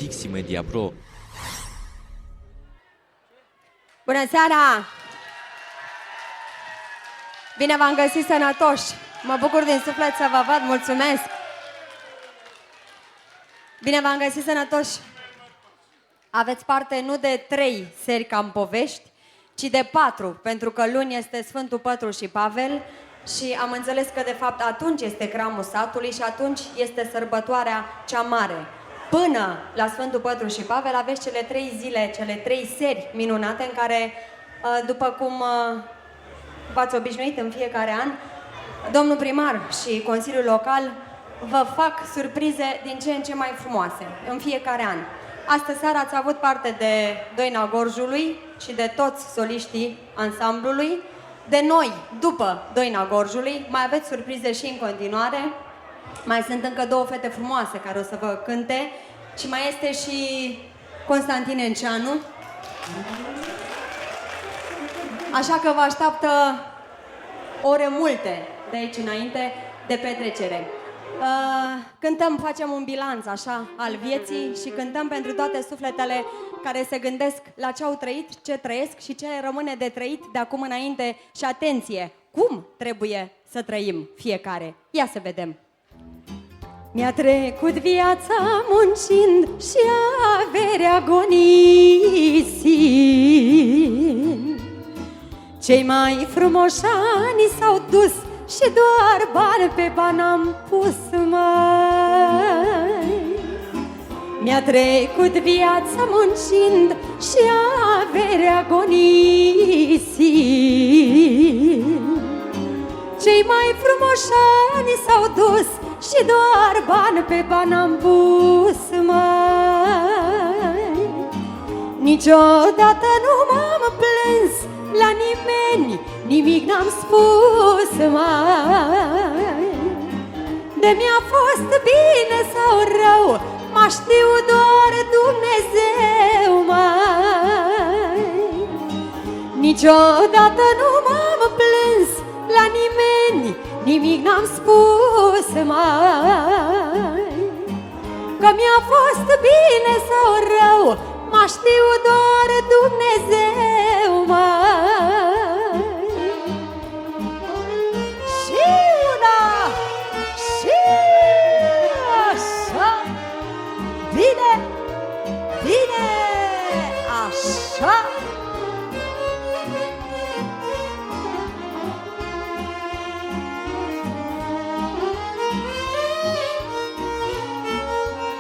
Dixi Media Pro. Bună seara! Bine v-am găsit sănătoși! Mă bucur din suflet să vă văd, mulțumesc! Bine v-am găsit sănătoși! Aveți parte nu de 3 seri cam povești, ci de 4, pentru că luni este Sfântul Pătru și Pavel și am înțeles că de fapt atunci este cramul satului și atunci este sărbătoarea cea mare. Până la Sfântul Pătru și Pavel aveți cele 3 zile, cele 3 seri minunate în care, după cum v-ați obișnuit în fiecare an, domnul primar și Consiliul Local vă fac surprize din ce în ce mai frumoase, în fiecare an. Astă seară ați avut parte de Doina Gorjului și de toți soliștii ansamblului. De noi, după Doina Gorjului, mai aveți surprize și în continuare. Mai sunt încă 2 fete frumoase care o să vă cânte și mai este și Constantin Enceanu. Așa că vă așteaptă ore multe de aici înainte de petrecere. Cântăm, facem un bilanț așa al vieții și cântăm pentru toate sufletele care se gândesc la ce au trăit, ce trăiesc și ce rămâne de trăit de acum înainte. Și atenție, cum trebuie să trăim fiecare. Ia să vedem. Mi-a trecut viața muncind și averea agonisind. Cei mai frumoși ani s-au dus și doar bani pe bani am pus, mai. Mi-a trecut viața muncind și averea agonisind. Cei mai frumoși ani s-au dus și doar bani pe bani am pus, mai. Niciodată nu m-am plâns la nimeni, nimic n-am spus, mai. De mi-a fost bine sau rău, mă știu doar Dumnezeu, mai. Niciodată nu m-am plâns la nimeni, nimic n-am spus, mai. Că mi-a fost bine sau rău, mă știu doar Dumnezeu, mai. Și una, și așa, bine, bine, așa.